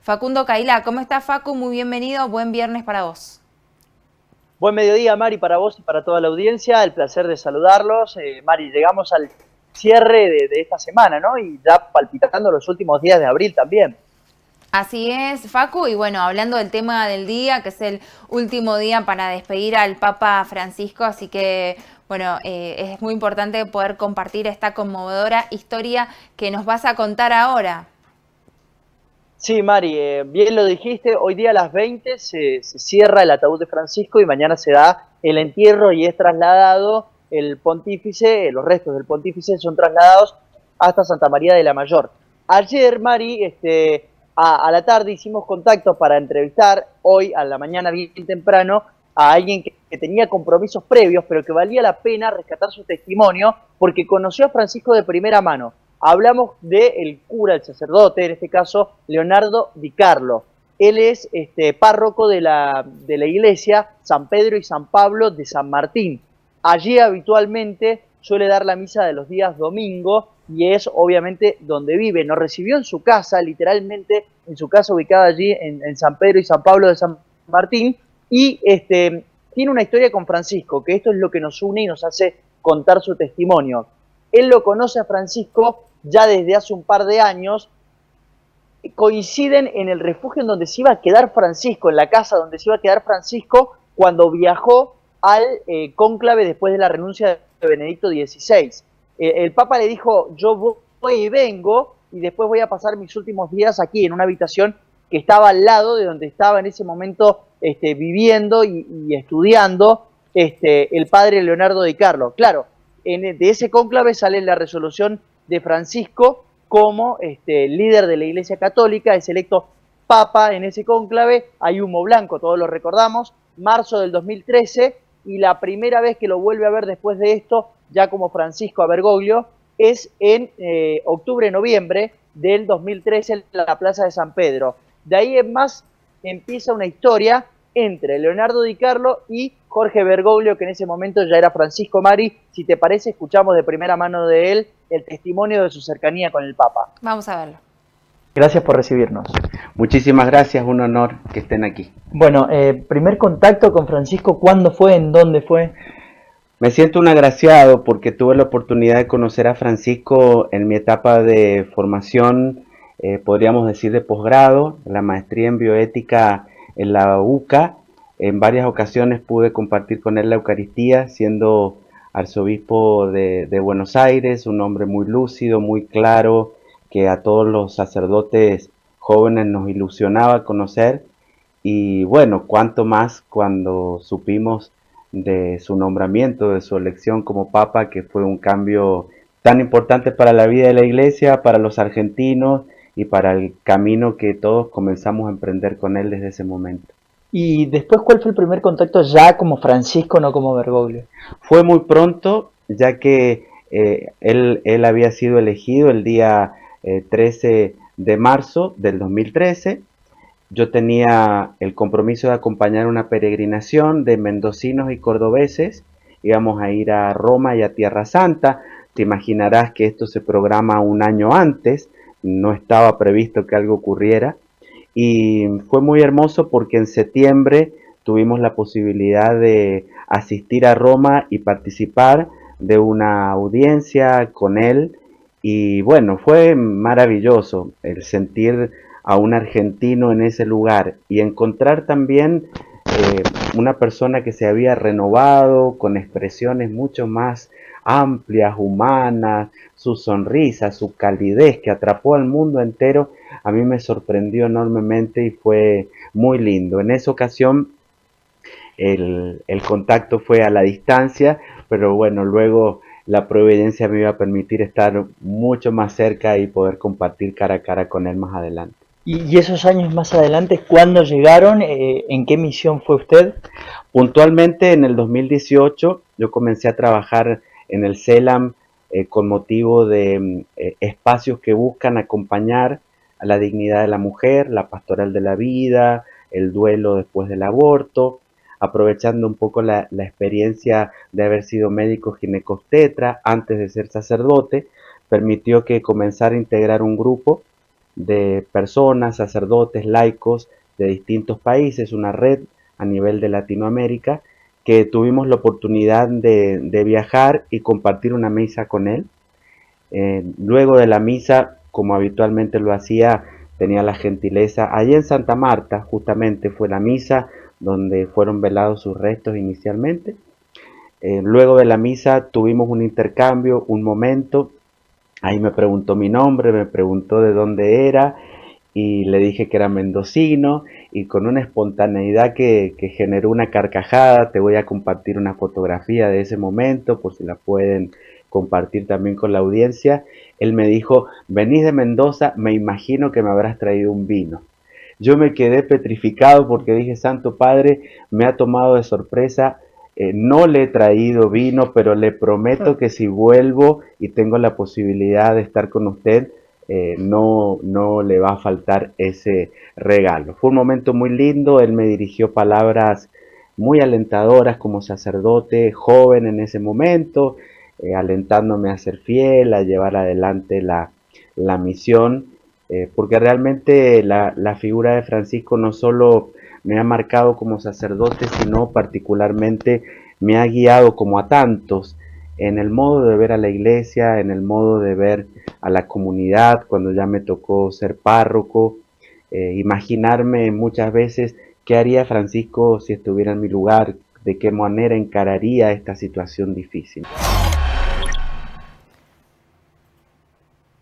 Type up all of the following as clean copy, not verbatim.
Facundo Cailá. ¿Cómo estás, Facu? Muy bienvenido, buen viernes para vos. Buen mediodía, Mari, para vos y para toda la audiencia. El placer de saludarlos. Mari, llegamos al cierre de esta semana, ¿no? Y ya palpitando los últimos días de abril también. Así es, Facu, y bueno, hablando del tema del día, que es el último día para despedir al Papa Francisco, así que bueno, es muy importante poder compartir esta conmovedora historia que nos vas a contar ahora. Sí, Mari, bien lo dijiste. Hoy día a las 20 se cierra el ataúd de Francisco y mañana se da el entierro y es trasladado el pontífice, los restos del pontífice son trasladados hasta Santa María de la Mayor. Ayer, Mari, a la tarde hicimos contacto para entrevistar, hoy a la mañana bien temprano, a alguien que tenía compromisos previos, pero que valía la pena rescatar su testimonio porque conoció a Francisco de primera mano. Hablamos del cura, el sacerdote, en este caso, Leonardo Di Carlo. Él es párroco de la iglesia San Pedro y San Pablo de San Martín. Allí habitualmente suele dar la misa de los días domingo y es obviamente donde vive. Nos recibió en su casa, literalmente en su casa ubicada allí en San Pedro y San Pablo de San Martín, y tiene una historia con Francisco, que esto es lo que nos une y nos hace contar su testimonio. Él lo conoce a Francisco ya desde hace un par de años, coinciden en el refugio en donde se iba a quedar Francisco, en la casa donde se iba a quedar Francisco cuando viajó al cónclave después de la renuncia de Benedicto XVI. El Papa le dijo, yo voy y vengo y después voy a pasar mis últimos días aquí en una habitación que estaba al lado de donde estaba en ese momento viviendo y estudiando el padre Leonardo Di Carlo. Claro, de ese cónclave sale la resolución de Francisco como líder de la Iglesia Católica, es electo papa en ese cónclave, hay humo blanco, todos lo recordamos, marzo del 2013, y la primera vez que lo vuelve a ver después de esto, ya como Francisco a Bergoglio, es en octubre-noviembre del 2013 en la Plaza de San Pedro. De ahí en más empieza una historia entre Leonardo Di Carlo y Jorge Bergoglio, que en ese momento ya era Francisco. Mari. Si te parece, escuchamos de primera mano de él el testimonio de su cercanía con el Papa. Vamos a verlo. Gracias por recibirnos. Muchísimas gracias, un honor que estén aquí. Bueno, primer contacto con Francisco, ¿cuándo fue? ¿En dónde fue? Me siento un agraciado porque tuve la oportunidad de conocer a Francisco en mi etapa de formación, podríamos decir de posgrado, la maestría en bioética en la UCA. En varias ocasiones pude compartir con él la Eucaristía, siendo arzobispo de Buenos Aires, un hombre muy lúcido, muy claro, que a todos los sacerdotes jóvenes nos ilusionaba conocer. Y bueno, cuánto más cuando supimos de su nombramiento, de su elección como papa, que fue un cambio tan importante para la vida de la iglesia, para los argentinos y para el camino que todos comenzamos a emprender con él desde ese momento. Y después, ¿cuál fue el primer contacto ya como Francisco, no como Bergoglio? Fue muy pronto, ya que él había sido elegido el día 13 de marzo del 2013. Yo tenía el compromiso de acompañar una peregrinación de mendocinos y cordobeses. Íbamos a ir a Roma y a Tierra Santa. Te imaginarás que esto se programa un año antes. No estaba previsto que algo ocurriera. Y fue muy hermoso porque en septiembre tuvimos la posibilidad de asistir a Roma y participar de una audiencia con él. Y bueno, fue maravilloso el sentir a un argentino en ese lugar y encontrar también una persona que se había renovado con expresiones mucho más amplias, humanas, su sonrisa, su calidez que atrapó al mundo entero, a mí me sorprendió enormemente y fue muy lindo. En esa ocasión el contacto fue a la distancia, pero bueno, luego la providencia me iba a permitir estar mucho más cerca y poder compartir cara a cara con él más adelante. ¿Y esos años más adelante, cuándo llegaron? ¿En qué misión fue usted? Puntualmente en el 2018 yo comencé a trabajar en el CELAM con motivo de espacios que buscan acompañar a la dignidad de la mujer, la pastoral de la vida, el duelo después del aborto, aprovechando un poco la experiencia de haber sido médico ginecobstetra antes de ser sacerdote, permitió que comenzara a integrar un grupo de personas, sacerdotes, laicos de distintos países, una red a nivel de Latinoamérica, que tuvimos la oportunidad de viajar y compartir una misa con él. Luego de la misa, como habitualmente lo hacía, tenía la gentileza, allí en Santa Marta justamente fue la misa donde fueron velados sus restos inicialmente. Luego de la misa tuvimos un intercambio, un momento, ahí me preguntó mi nombre, me preguntó de dónde era y le dije que era mendocino y con una espontaneidad que generó una carcajada, te voy a compartir una fotografía de ese momento por si la pueden compartir también con la audiencia. Él me dijo, venís de Mendoza, me imagino que me habrás traído un vino. Yo me quedé petrificado porque dije, Santo Padre, me ha tomado de sorpresa, no le he traído vino, pero le prometo que si vuelvo y tengo la posibilidad de estar con usted, no le va a faltar ese regalo. Fue un momento muy lindo, él me dirigió palabras muy alentadoras como sacerdote joven en ese momento, alentándome a ser fiel, a llevar adelante la misión, porque realmente la figura de Francisco no solo me ha marcado como sacerdote, sino particularmente me ha guiado como a tantos en el modo de ver a la iglesia, en el modo de ver a la comunidad, cuando ya me tocó ser párroco, imaginarme muchas veces qué haría Francisco si estuviera en mi lugar, de qué manera encararía esta situación difícil.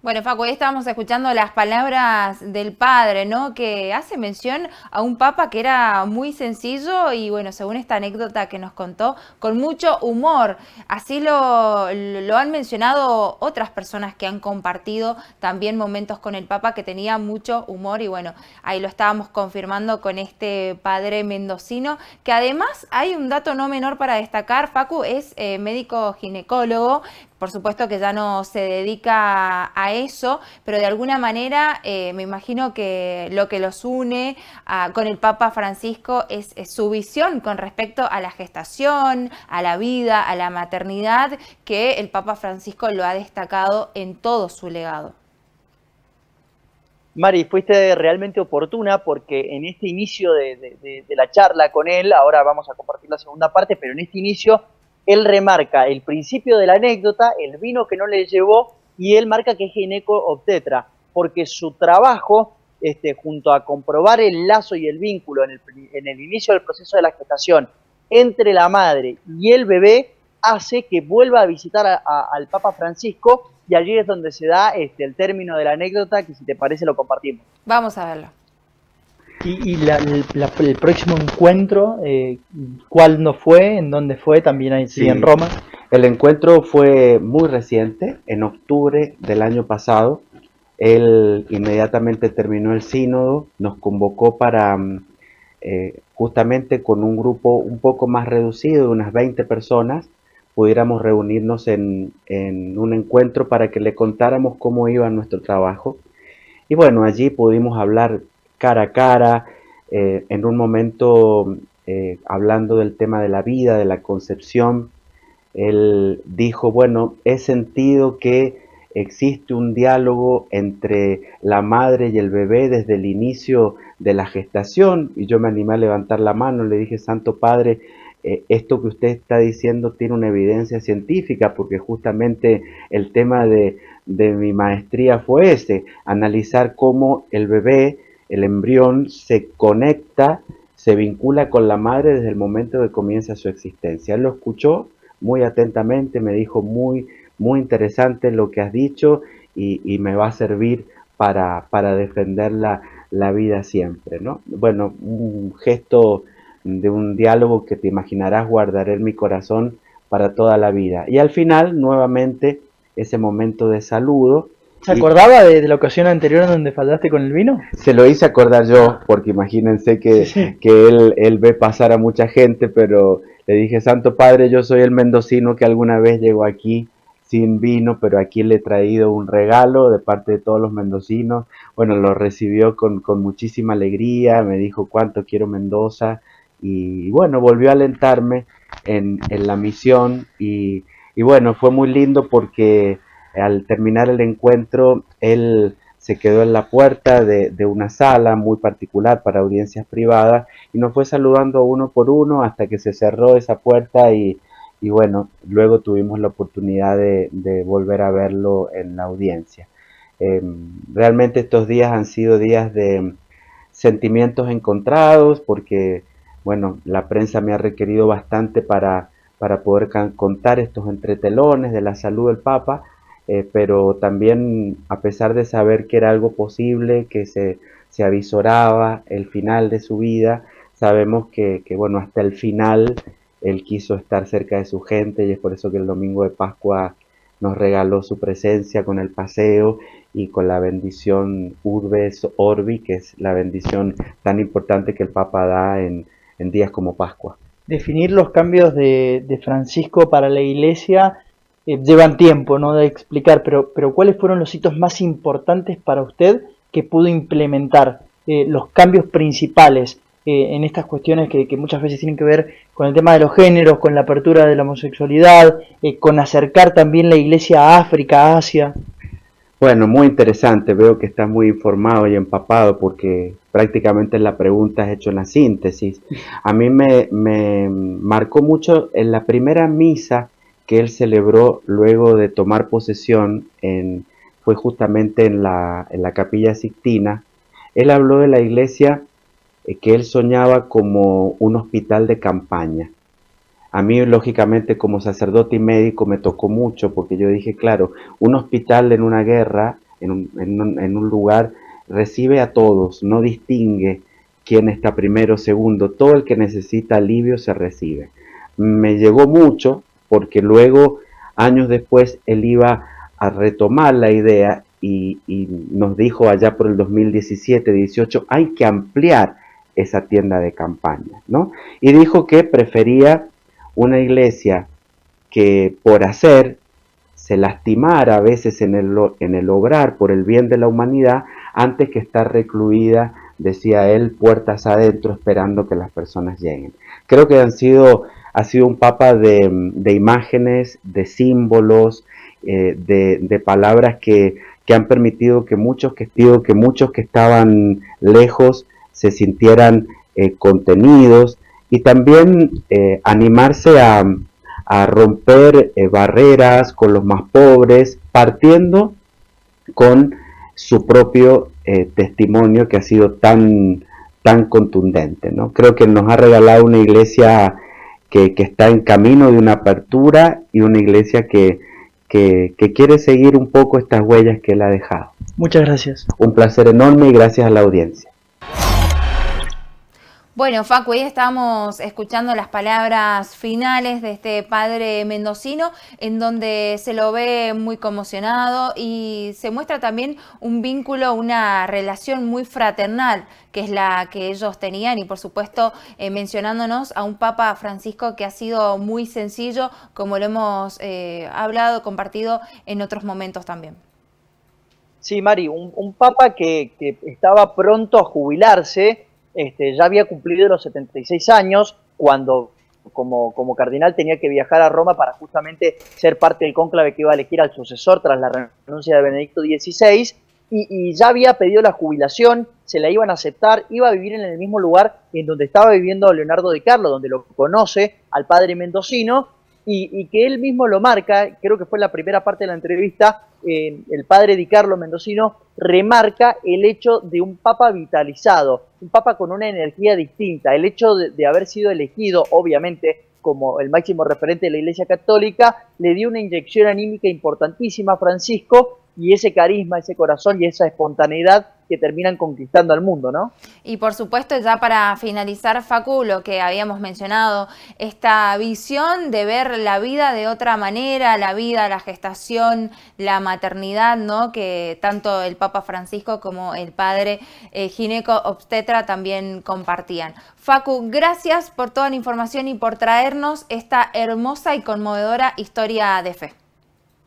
Bueno, Facu, ahí estábamos escuchando las palabras del padre, ¿no? Que hace mención a un papa que era muy sencillo y, bueno, según esta anécdota que nos contó, con mucho humor. Así lo han mencionado otras personas que han compartido también momentos con el papa, que tenía mucho humor y, bueno, ahí lo estábamos confirmando con este padre mendocino, que además hay un dato no menor para destacar, Facu, es médico ginecólogo. Por supuesto que ya no se dedica a eso, pero de alguna manera me imagino que lo que los une con el Papa Francisco es su visión con respecto a la gestación, a la vida, a la maternidad, que el Papa Francisco lo ha destacado en todo su legado. Mari, fuiste realmente oportuna porque en este inicio de la charla con él, ahora vamos a compartir la segunda parte, pero en este inicio él remarca el principio de la anécdota, el vino que no le llevó, y él marca que es gineco-obstetra, porque su trabajo, junto a comprobar el lazo y el vínculo en el inicio del proceso de la gestación entre la madre y el bebé, hace que vuelva a visitar al Papa Francisco, y allí es donde se da el término de la anécdota, que si te parece lo compartimos. Vamos a verlo. Y el próximo encuentro, ¿cuándo fue? ¿En dónde fue? También ahí sí, en Roma. El encuentro fue muy reciente, en octubre del año pasado. Él inmediatamente terminó el sínodo, nos convocó para justamente con un grupo un poco más reducido, de unas 20 personas, pudiéramos reunirnos en un encuentro para que le contáramos cómo iba nuestro trabajo. Y bueno, allí pudimos hablar cara a cara, en un momento hablando del tema de la vida, de la concepción. Él dijo, bueno, he sentido que existe un diálogo entre la madre y el bebé desde el inicio de la gestación, y yo me animé a levantar la mano, le dije, Santo Padre, esto que usted está diciendo tiene una evidencia científica, porque justamente el tema de mi maestría fue ese, analizar cómo el bebé, el embrión, se conecta, se vincula con la madre desde el momento que comienza su existencia. Él lo escuchó muy atentamente, me dijo muy interesante lo que has dicho y me va a servir para defender la vida siempre, ¿no? Bueno, un gesto de un diálogo que te imaginarás guardaré en mi corazón para toda la vida. Y al final, nuevamente, ese momento de saludo. ¿Se acordaba de la ocasión anterior en donde faltaste con el vino? Se lo hice acordar yo, porque imagínense que él ve pasar a mucha gente, pero le dije, Santo Padre, yo soy el mendocino que alguna vez llegó aquí sin vino, pero aquí le he traído un regalo de parte de todos los mendocinos. Bueno, lo recibió con muchísima alegría, me dijo cuánto quiero Mendoza, y bueno, volvió a alentarme en la misión, y bueno, fue muy lindo porque al terminar el encuentro, él se quedó en la puerta de una sala muy particular para audiencias privadas y nos fue saludando uno por uno hasta que se cerró esa puerta y bueno, luego tuvimos la oportunidad de volver a verlo en la audiencia. Realmente estos días han sido días de sentimientos encontrados porque, bueno, la prensa me ha requerido bastante para poder contar estos entretelones de la salud del Papa, pero también a pesar de saber que era algo posible, que se avisoraba el final de su vida, sabemos que, bueno, hasta el final él quiso estar cerca de su gente y es por eso que el domingo de Pascua nos regaló su presencia con el paseo y con la bendición Urbes Orbi, que es la bendición tan importante que el Papa da en días como Pascua. Definir los cambios de Francisco para la Iglesia llevan tiempo, ¿no? De explicar, pero ¿cuáles fueron los hitos más importantes para usted que pudo implementar? Los cambios principales en estas cuestiones que muchas veces tienen que ver con el tema de los géneros, con la apertura de la homosexualidad, con acercar también la Iglesia a África, a Asia. Bueno, muy interesante, veo que estás muy informado y empapado porque prácticamente la pregunta has hecho una síntesis. A mí me marcó mucho en la primera misa que él celebró luego de tomar posesión, fue justamente en la Capilla Sixtina. Él habló de la iglesia que él soñaba como un hospital de campaña. A mí, lógicamente, como sacerdote y médico me tocó mucho porque yo dije, claro, un hospital en una guerra, en un lugar, recibe a todos, no distingue quién está primero o segundo, todo el que necesita alivio se recibe. Me llegó mucho porque luego, años después, él iba a retomar la idea y nos dijo allá por el 2017-18, hay que ampliar esa tienda de campaña, ¿no? Y dijo que prefería una iglesia que por hacer se lastimara a veces en el obrar por el bien de la humanidad antes que estar recluida, decía él, puertas adentro esperando que las personas lleguen. Creo que ha sido un papa de imágenes, de símbolos, de palabras que han permitido que muchos que estaban lejos se sintieran contenidos y también animarse a romper barreras con los más pobres, partiendo con su propio testimonio que ha sido tan contundente, ¿no? Creo que nos ha regalado una iglesia que está en camino de una apertura y una iglesia que quiere seguir un poco estas huellas que él ha dejado. Muchas gracias. Un placer enorme y gracias a la audiencia. Bueno, Facu, ahí estamos escuchando las palabras finales de este padre mendocino, en donde se lo ve muy conmocionado y se muestra también un vínculo, una relación muy fraternal, que es la que ellos tenían, y por supuesto mencionándonos a un Papa Francisco que ha sido muy sencillo, como lo hemos hablado, compartido en otros momentos también. Sí, Mari, un Papa que estaba pronto a jubilarse. Ya había cumplido los 76 años cuando como cardenal tenía que viajar a Roma para justamente ser parte del cónclave que iba a elegir al sucesor tras la renuncia de Benedicto XVI y ya había pedido la jubilación, se la iban a aceptar, iba a vivir en el mismo lugar en donde estaba viviendo Leonardo Di Carlo, donde lo conoce al padre mendocino y que él mismo lo marca, creo que fue la primera parte de la entrevista, el padre Di Carlo mendocino remarca el hecho de un papa vitalizado, un papa con una energía distinta, el hecho de haber sido elegido, obviamente, como el máximo referente de la Iglesia Católica, le dio una inyección anímica importantísima a Francisco y ese carisma, ese corazón y esa espontaneidad que terminan conquistando al mundo, ¿no? Y por supuesto, ya para finalizar, Facu, lo que habíamos mencionado, esta visión de ver la vida de otra manera, la vida, la gestación, la maternidad, ¿no? Que tanto el Papa Francisco como el padre gineco obstetra también compartían. Facu, gracias por toda la información y por traernos esta hermosa y conmovedora historia de fe.